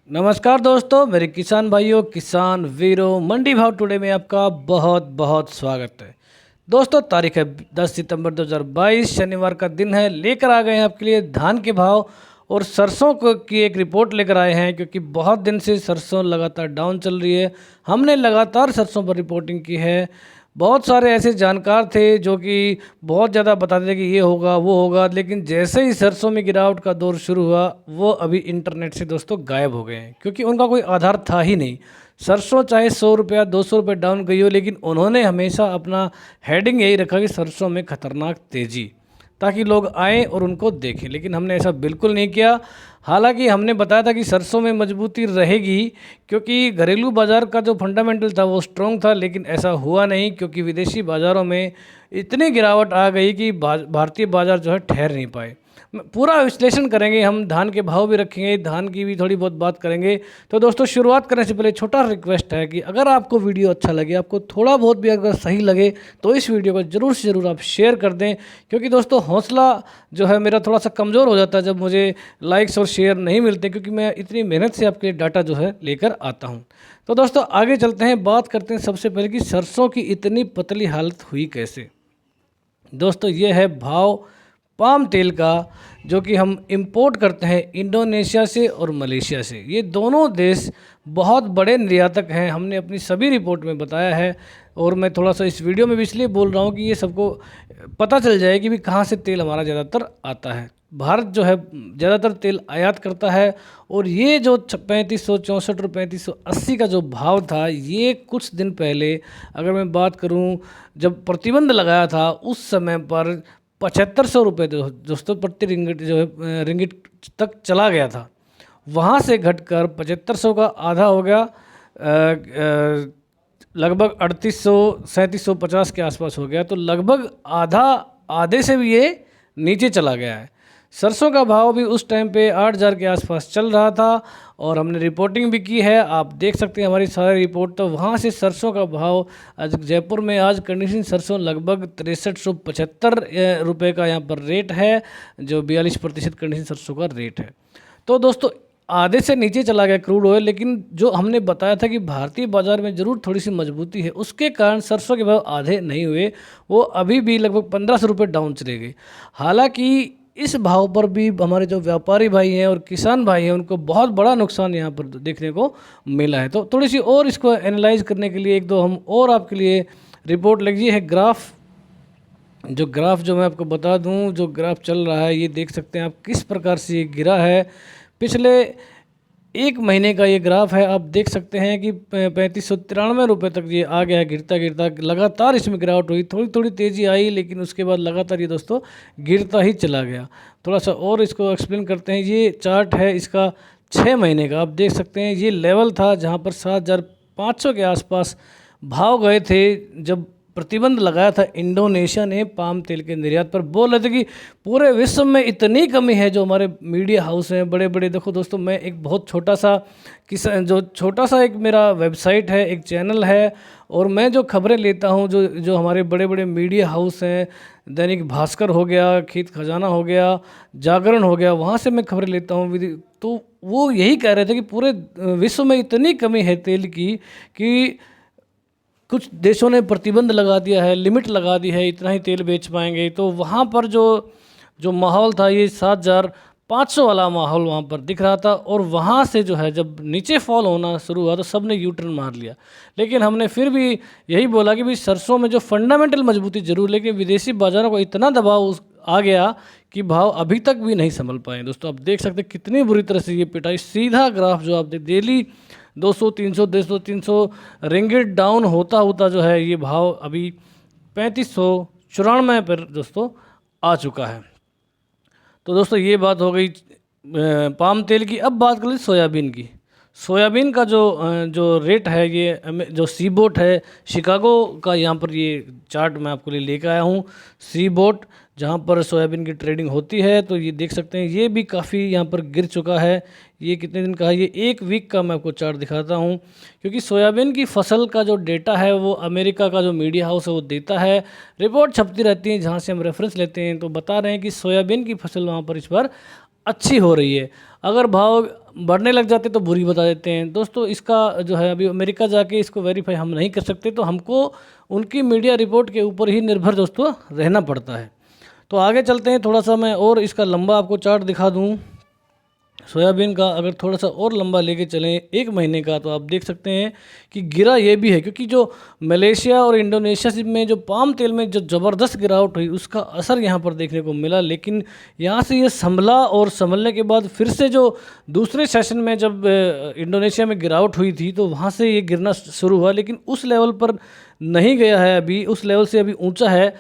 नमस्कार दोस्तों, मेरे किसान भाइयों, किसान वीरों, मंडी भाव टुडे में आपका बहुत बहुत स्वागत है। दोस्तों, तारीख है 10 सितंबर 2022, शनिवार का दिन है। लेकर आ गए हैं आपके लिए धान के भाव और सरसों को की एक रिपोर्ट लेकर आए हैं, क्योंकि बहुत दिन से सरसों लगातार डाउन चल रही है। हमने लगातार सरसों पर रिपोर्टिंग की है। बहुत सारे ऐसे जानकार थे जो कि बहुत ज़्यादा बताते थे कि ये होगा वो होगा, लेकिन जैसे ही सरसों में गिरावट का दौर शुरू हुआ, वो अभी इंटरनेट से दोस्तों गायब हो गए हैं, क्योंकि उनका कोई आधार था ही नहीं। सरसों चाहे 100 रुपया 200 रुपये डाउन गई हो, लेकिन उन्होंने हमेशा अपना हेडिंग यही रखा कि सरसों में खतरनाक तेज़ी, ताकि लोग आएँ और उनको देखें। लेकिन हमने ऐसा बिल्कुल नहीं किया। हालांकि हमने बताया था कि सरसों में मजबूती रहेगी, क्योंकि घरेलू बाज़ार का जो फंडामेंटल था वो स्ट्रॉन्ग था, लेकिन ऐसा हुआ नहीं, क्योंकि विदेशी बाज़ारों में इतनी गिरावट आ गई कि भारतीय बाज़ार जो है ठहर नहीं पाए। पूरा विश्लेषण करेंगे हम, धान के भाव भी रखेंगे, धान की भी थोड़ी बहुत बात करेंगे। तो दोस्तों, शुरुआत करने से पहले छोटा रिक्वेस्ट है कि अगर आपको वीडियो अच्छा लगे, आपको थोड़ा बहुत भी अगर सही लगे, तो इस वीडियो को ज़रूर से ज़रूर आप शेयर कर दें, क्योंकि दोस्तों हौसला जो है मेरा थोड़ा सा कमज़ोर हो जाता है जब मुझे लाइक्स और शेयर नहीं मिलते, क्योंकि मैं इतनी मेहनत से आपके लिए डाटा जो है लेकर आता हूँ। तो दोस्तों, आगे चलते हैं, बात करते हैं सबसे पहले कि सरसों की इतनी पतली हालत हुई कैसे। दोस्तों, ये है भाव पाम तेल का, जो कि हम इंपोर्ट करते हैं इंडोनेशिया से और मलेशिया से। ये दोनों देश बहुत बड़े निर्यातक हैं, हमने अपनी सभी रिपोर्ट में बताया है। और मैं थोड़ा सा इस वीडियो में भी इसलिए बोल रहा हूँ कि ये सबको पता चल जाए कि भी कहाँ से तेल हमारा ज़्यादातर आता है। भारत जो है ज़्यादातर तेल आयात करता है। और ये जो 3564 और 3580 का जो भाव था, ये कुछ दिन पहले अगर मैं बात करूं, जब प्रतिबंध लगाया था उस समय पर 7500 रुपये दोस्तों प्रति रिंगिट जो है रिंगिट तक चला गया था। वहाँ से घटकर 7500 का आधा हो गया, लगभग 3800 3750 के आसपास हो गया। तो लगभग आधे से भी ये नीचे चला गया है। सरसों का भाव भी उस टाइम पे 8000 के आसपास चल रहा था, और हमने रिपोर्टिंग भी की है, आप देख सकते हैं हमारी सारी रिपोर्ट। तो वहाँ से सरसों का भाव आज जयपुर में आज कंडीशन सरसों लगभग 6375 रुपये का यहाँ पर रेट है, जो 42% कंडीशन सरसों का रेट है। तो दोस्तों, आधे से नीचे चला गया क्रूड ऑयल, लेकिन जो हमने बताया था कि भारतीय बाजार में ज़रूर थोड़ी सी मजबूती है, उसके कारण सरसों के भाव आधे नहीं हुए, वो अभी भी लगभग 1500 रुपये डाउन चले गए। हालांकि इस भाव पर भी हमारे जो व्यापारी भाई हैं और किसान भाई हैं, उनको बहुत बड़ा नुकसान यहाँ पर देखने को मिला है। तो थोड़ी सी और इसको एनालाइज करने के लिए एक दो हम और आपके लिए रिपोर्ट लगी है। ग्राफ जो मैं आपको बता दूं, जो ग्राफ चल रहा है, ये देख सकते हैं आप किस प्रकार से ये गिरा है। पिछले एक महीने का ये ग्राफ है, आप देख सकते हैं कि 3593 रुपये तक ये आ गया। गिरता गिरता लगातार इसमें गिरावट हुई, थोड़ी थोड़ी तेज़ी आई, लेकिन उसके बाद लगातार ये दोस्तों गिरता ही चला गया। थोड़ा सा और इसको एक्सप्लेन करते हैं। ये चार्ट है इसका 6 महीने का, आप देख सकते हैं ये लेवल था जहाँ पर 7500 के आसपास भाव गए थे, जब प्रतिबंध लगाया था इंडोनेशिया ने पाम तेल के निर्यात पर। बोल रहे थे कि पूरे विश्व में इतनी कमी है। जो हमारे मीडिया हाउस हैं बड़े बड़े, देखो दोस्तों, मैं एक बहुत छोटा सा एक मेरा वेबसाइट है, एक चैनल है, और मैं जो खबरें लेता हूं, जो हमारे बड़े बड़े मीडिया हाउस हैं, दैनिक भास्कर हो गया, खेत खजाना हो गया, जागरण हो गया, वहाँ से मैं खबरें लेता हूँ। तो वो यही कह रहे थे कि पूरे विश्व में इतनी कमी है तेल की कि कुछ देशों ने प्रतिबंध लगा दिया है, लिमिट लगा दी है, इतना ही तेल बेच पाएंगे। तो वहाँ पर जो माहौल था, ये 7500 वाला माहौल वहाँ पर दिख रहा था। और वहाँ से जो है जब नीचे फॉल होना शुरू हुआ, तो सब ने यू टर्न मार लिया। लेकिन हमने फिर भी यही बोला कि भाई सरसों में जो फंडामेंटल मजबूती जरूर, लेकिन विदेशी बाज़ारों को इतना दबाव आ गया कि भाव अभी तक भी नहीं संभल पाए। दोस्तों, आप देख सकते हैं कितनी बुरी तरह से ये पिटाई, सीधा ग्राफ जो आप डेली 200 300 200 300 रिंगिट डाउन होता होता जो है ये भाव अभी 3594 पर दोस्तों आ चुका है। तो दोस्तों, ये बात हो गई पाम तेल की। अब बात कर ली सोयाबीन की। सोयाबीन का जो रेट है, ये जो सी बोट है शिकागो का, यहाँ पर ये चार्ट मैं आपको लिए लेकर आया हूँ। सी बोट जहाँ पर सोयाबीन की ट्रेडिंग होती है, तो ये देख सकते हैं ये भी काफ़ी यहाँ पर गिर चुका है। ये कितने दिन का है, ये एक वीक का मैं आपको चार्ट दिखाता हूँ, क्योंकि सोयाबीन की फसल का जो डेटा है वो अमेरिका का जो मीडिया हाउस है वो देता है। रिपोर्ट छपती रहती है जहाँ से हम रेफरेंस लेते हैं, तो बता रहे हैं कि सोयाबीन की फसल वहाँ पर इस बार अच्छी हो रही है। अगर भाव बढ़ने लग जाते तो बुरी बता देते हैं। दोस्तों इसका जो है अभी अमेरिका जाके इसको वेरीफाई हम नहीं कर सकते, तो हमको उनकी मीडिया रिपोर्ट के ऊपर ही निर्भर दोस्तों रहना पड़ता है। तो आगे चलते हैं, थोड़ा सा मैं और इसका लंबा आपको चार्ट दिखा दूँ सोयाबीन का। अगर थोड़ा सा और लंबा लेके चलें 1 महीने का, तो आप देख सकते हैं कि गिरा ये भी है, क्योंकि जो मलेशिया और इंडोनेशिया में जो पाम तेल में जो ज़बरदस्त गिरावट हुई उसका असर यहाँ पर देखने को मिला। लेकिन यहाँ से ये संभला और संभलने के बाद फिर से जो दूसरे सेशन में जब इंडोनेशिया में गिरावट हुई थी तो वहाँ से ये गिरना शुरू हुआ, लेकिन उस लेवल पर नहीं गया है अभी, उस लेवल से अभी ऊँचा है।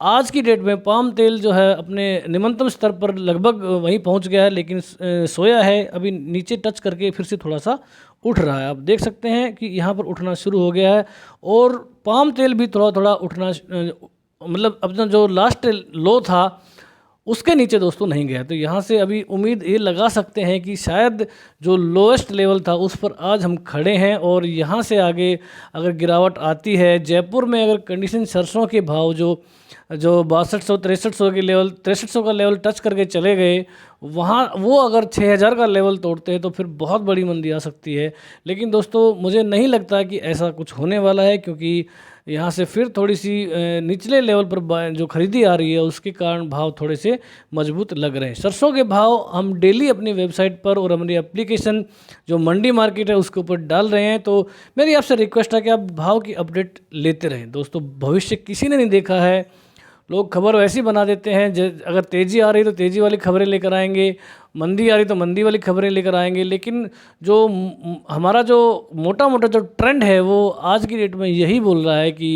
आज की डेट में पाम तेल जो है अपने निम्नतम स्तर पर लगभग वहीं पहुंच गया है, लेकिन सोया है अभी नीचे टच करके फिर से थोड़ा सा उठ रहा है। आप देख सकते हैं कि यहाँ पर उठना शुरू हो गया है, और पाम तेल भी थोड़ा थोड़ा उठना मतलब अपना जो लास्ट लो था उसके नीचे दोस्तों नहीं गया। तो यहाँ से अभी उम्मीद ये लगा सकते हैं कि शायद जो लोएस्ट लेवल था उस पर आज हम खड़े हैं, और यहाँ से आगे अगर गिरावट आती है, जयपुर में अगर कंडीशन सरसों के भाव जो 6200 6300 के लेवल 6300 का लेवल टच करके चले गए, वहाँ वो अगर 6000 का लेवल तोड़ते हैं तो फिर बहुत बड़ी मंदी आ सकती है। लेकिन दोस्तों मुझे नहीं लगता कि ऐसा कुछ होने वाला है, क्योंकि यहाँ से फिर थोड़ी सी निचले लेवल पर जो खरीदी आ रही है उसके कारण भाव थोड़े से मजबूत लग रहे हैं। सरसों के भाव हम डेली अपनी वेबसाइट पर और हमारी एप्लीकेशन जो मंडी मार्केट है उसके ऊपर डाल रहे हैं। तो मेरी आपसे रिक्वेस्ट है कि आप भाव की अपडेट लेते रहें। दोस्तों भविष्य किसी ने नहीं देखा है, लोग खबर वैसी बना देते हैं, अगर तेज़ी आ रही तो तेज़ी वाली खबरें लेकर आएंगे, मंदी आ रही तो मंदी वाली खबरें लेकर आएंगे। लेकिन जो हमारा जो मोटा मोटा जो ट्रेंड है वो आज की डेट में यही बोल रहा है कि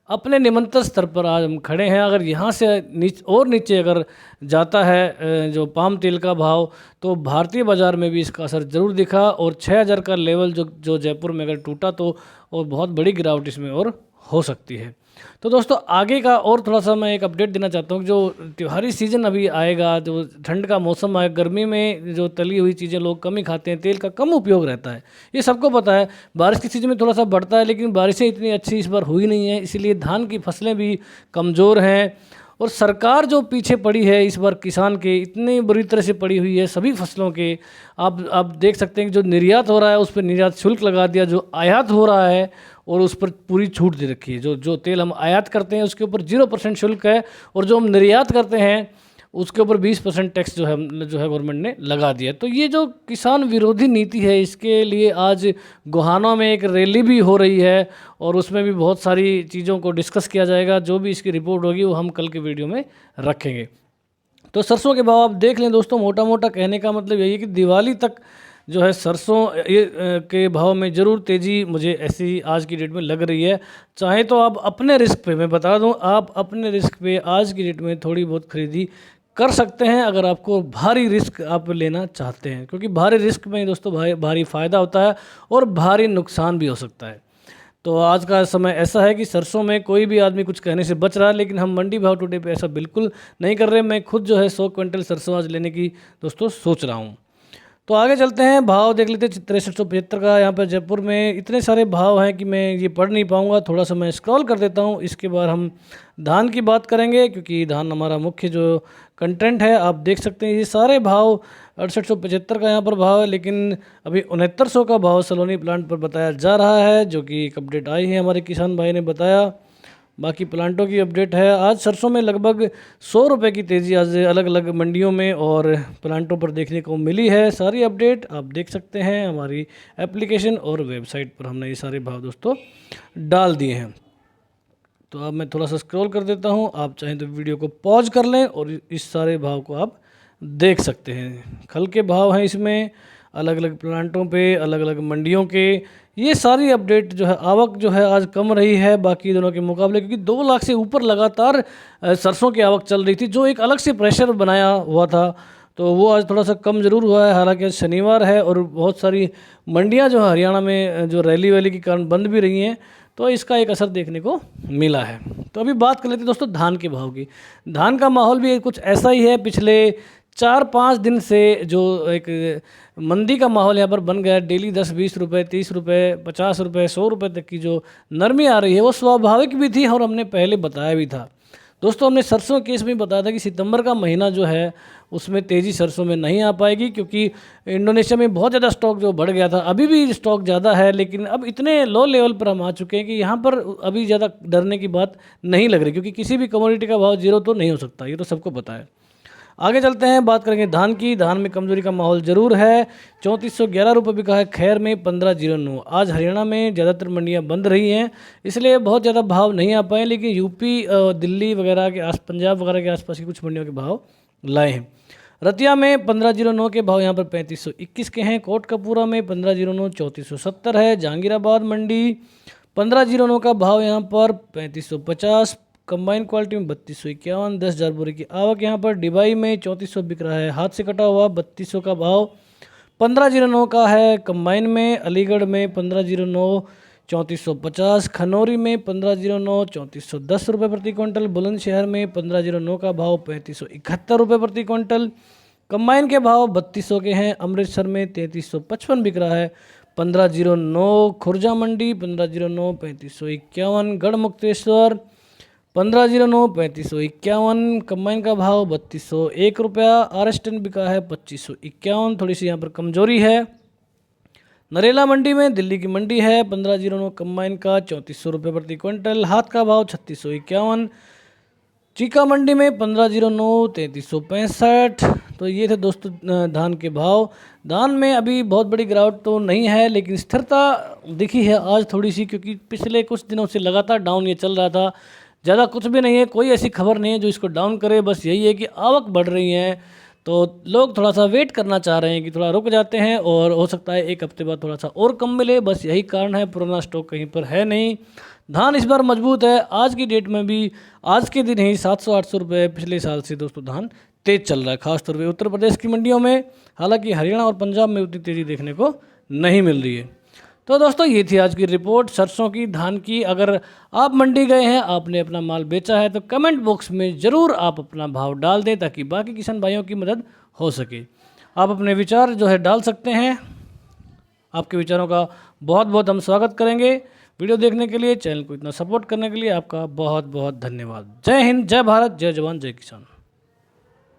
अपने निरंतर स्तर पर आज हम खड़े हैं। अगर यहाँ से नीचे अगर जाता है जो पाम तेल का भाव, तो भारतीय बाज़ार में भी इसका असर ज़रूर दिखा, और 6000 का लेवल जो जयपुर में अगर टूटा तो और बहुत बड़ी गिरावट इसमें और हो सकती है। तो दोस्तों आगे का और थोड़ा सा मैं एक अपडेट देना चाहता हूँ। जो त्योहारी सीज़न अभी आएगा, जो ठंड का मौसम आएगा, गर्मी में जो तली हुई चीज़ें लोग कम ही खाते हैं, तेल का कम उपयोग रहता है, ये सबको पता है। बारिश की सीज़न में थोड़ा सा बढ़ता है, लेकिन बारिशें इतनी अच्छी इस बार हुई नहीं है, इसीलिए धान की फसलें भी कमज़ोर हैं। और सरकार जो पीछे पड़ी है इस बार, किसान के इतनी बुरी तरह से पड़ी हुई है सभी फसलों के। आप देख सकते हैं कि जो निर्यात हो रहा है उस पर निर्यात शुल्क लगा दिया, जो आयात हो रहा है और उस पर पूरी छूट दे रखी है। जो तेल हम आयात करते हैं उसके ऊपर 0% शुल्क है, और जो हम निर्यात करते हैं उसके ऊपर 20% टैक्स जो है गवर्नमेंट ने लगा दिया। तो ये जो किसान विरोधी नीति है, इसके लिए आज गोहाना में एक रैली भी हो रही है, और उसमें भी बहुत सारी चीज़ों को डिस्कस किया जाएगा। जो भी इसकी रिपोर्ट होगी वो हम कल के वीडियो में रखेंगे। तो सरसों के भाव आप देख लें दोस्तों, मोटा मोटा कहने का मतलब यही है कि दिवाली तक जो है सरसों के भाव में ज़रूर तेज़ी मुझे ऐसी आज की डेट में लग रही है। चाहे तो आप अपने रिस्क पे, मैं बता दूं, आप अपने रिस्क पे आज की डेट में थोड़ी बहुत खरीदी कर सकते हैं, अगर आपको भारी रिस्क आप लेना चाहते हैं, क्योंकि भारी रिस्क में दोस्तों भारी फ़ायदा होता है और भारी नुकसान भी हो सकता है। तो आज का समय ऐसा है कि सरसों में कोई भी आदमी कुछ कहने से बच रहा है, लेकिन हम मंडी भाव टुडे पे ऐसा बिल्कुल नहीं कर रहे। मैं खुद जो है 100 क्विंटल सरसों आज लेने की दोस्तों सोच रहा हूँ। तो आगे चलते हैं, भाव देख लेते हैं 6375 का। यहाँ पर जयपुर में इतने सारे भाव हैं कि मैं ये पढ़ नहीं पाऊँगा, थोड़ा सा मैं स्क्रॉल कर देता हूँ। इसके बाद हम धान की बात करेंगे, क्योंकि धान हमारा मुख्य जो कंटेंट है। आप देख सकते हैं ये सारे भाव 6875 का यहाँ पर भाव है, लेकिन अभी 6900 का भाव सलोनी प्लांट पर बताया जा रहा है, जो कि एक अपडेट आई है हमारे किसान भाई ने बताया। बाकी प्लांटों की अपडेट है। आज सरसों में लगभग 100 रुपये की तेज़ी आज अलग अलग मंडियों में और प्लांटों पर देखने को मिली है। सारी अपडेट आप देख सकते हैं हमारी एप्लीकेशन और वेबसाइट पर, हमने ये सारे भाव दोस्तों डाल दिए हैं। तो अब मैं थोड़ा सा स्क्रॉल कर देता हूँ, आप चाहें तो वीडियो को पॉज कर लें और इस सारे भाव को आप देख सकते हैं। खल के भाव हैं इसमें, अलग अलग प्लांटों पे, अलग अलग मंडियों के, ये सारी अपडेट जो है। आवक जो है आज कम रही है बाकी दिनों के मुकाबले, क्योंकि 2 लाख से ऊपर लगातार सरसों की आवक चल रही थी, जो एक अलग से प्रेशर बनाया हुआ था। तो वो आज थोड़ा सा कम ज़रूर हुआ है। हालांकि आज शनिवार है और बहुत सारी मंडियां जो है हरियाणा में जो रैली वैली के कारण बंद भी रही हैं, तो इसका एक असर देखने को मिला है। तो अभी बात कर लेते हैं दोस्तों धान के भाव की। धान का माहौल भी कुछ ऐसा ही है। पिछले 4-5 दिन से जो एक मंदी का माहौल यहाँ पर बन गया है, डेली 10-20 रुपये, 30 रुपये, 50 रुपये, 100 रुपये तक की जो नरमी आ रही है वो स्वाभाविक भी थी और हमने पहले बताया भी था। दोस्तों हमने सरसों केस में बताया था कि सितंबर का महीना जो है उसमें तेज़ी सरसों में नहीं आ पाएगी, क्योंकि इंडोनेशिया में बहुत ज़्यादा स्टॉक जो बढ़ गया था। अभी भी स्टॉक ज़्यादा है, लेकिन अब इतने लो लेवल पर हम आ चुके हैं कि यहाँ पर अभी ज़्यादा डरने की बात नहीं लग रही, क्योंकि किसी भी कमोडिटी का भाव जीरो तो नहीं हो सकता, ये तो सबको पता है। आगे चलते हैं, बात करेंगे धान की। धान में कमजोरी का माहौल जरूर है। 3411 रुपये बिका है खैर में 1509। आज हरियाणा में ज़्यादातर मंडियां बंद रही हैं, इसलिए बहुत ज़्यादा भाव नहीं आ पाए, लेकिन यूपी दिल्ली वगैरह के पंजाब वगैरह के आसपास की कुछ मंडियों के भाव लाए हैं। रतिया में 1509 के भाव यहाँ पर 3521 के हैं। कोटकपूरा में 1509 3470 है। जहांगीराबाद मंडी 1509 का भाव यहाँ पर 3550। कंबाइन क्वालिटी में 3251। 10,000 बोरी की आवक यहाँ पर। डिबाई में 3400 बिक रहा है, हाथ से कटा हुआ 3200 का भाव 1509 का है। कंबाइन में अलीगढ़ में 1509 3450। खनौरी में 1509 3410 रुपये प्रति क्विंटल। बुलंदशहर में 1509 का भाव 3571 रुपये प्रति क्विंटल। कंबाइन के भाव 3200 के हैं। अमृतसर में 3355 बिक रहा है 1509। खुर्जा मंडी 1509 3551। गढ़ मुक्तेश्वर 1509 3551। कंबाइन का भाव 3201 रुपया। आरएसटन बिका है 2551। थोड़ी सी यहाँ पर कमजोरी है। नरेला मंडी में दिल्ली की मंडी है 1509 कंबाइन का 3400 रुपये प्रति क्विंटल। हाथ का भाव 3651। चीका मंडी में 1509 3365। तो ये थे दोस्तों धान के भाव। धान में अभी बहुत बड़ी गिरावट तो नहीं है, लेकिन स्थिरता दिखी है आज थोड़ी सी, क्योंकि पिछले कुछ दिनों से लगातार डाउन ये चल रहा था। ज़्यादा कुछ भी नहीं है, कोई ऐसी खबर नहीं है जो इसको डाउन करे। बस यही है कि आवक बढ़ रही है, तो लोग थोड़ा सा वेट करना चाह रहे हैं कि थोड़ा रुक जाते हैं, और हो सकता है एक हफ्ते बाद थोड़ा सा और कम मिले। बस यही कारण है, पुराना स्टॉक कहीं पर है नहीं। धान इस बार मजबूत है। आज की डेट में भी आज के दिन ही 700-800 रुपये पिछले साल से दोस्तों धान तेज़ चल रहा है, खासतौर पर उत्तर प्रदेश की मंडियों में। हालांकि हरियाणा और पंजाब में उतनी तेज़ी देखने को नहीं मिल रही है। तो दोस्तों ये थी आज की रिपोर्ट सरसों की, धान की। अगर आप मंडी गए हैं, आपने अपना माल बेचा है, तो कमेंट बॉक्स में ज़रूर आप अपना भाव डाल दें, ताकि बाकी किसान भाइयों की मदद हो सके। आप अपने विचार जो है डाल सकते हैं। आपके विचारों का बहुत बहुत हम स्वागत करेंगे। वीडियो देखने के लिए, चैनल को इतना सपोर्ट करने के लिए आपका बहुत बहुत धन्यवाद। जय हिंद, जय भारत, जय जवान, जय किसान।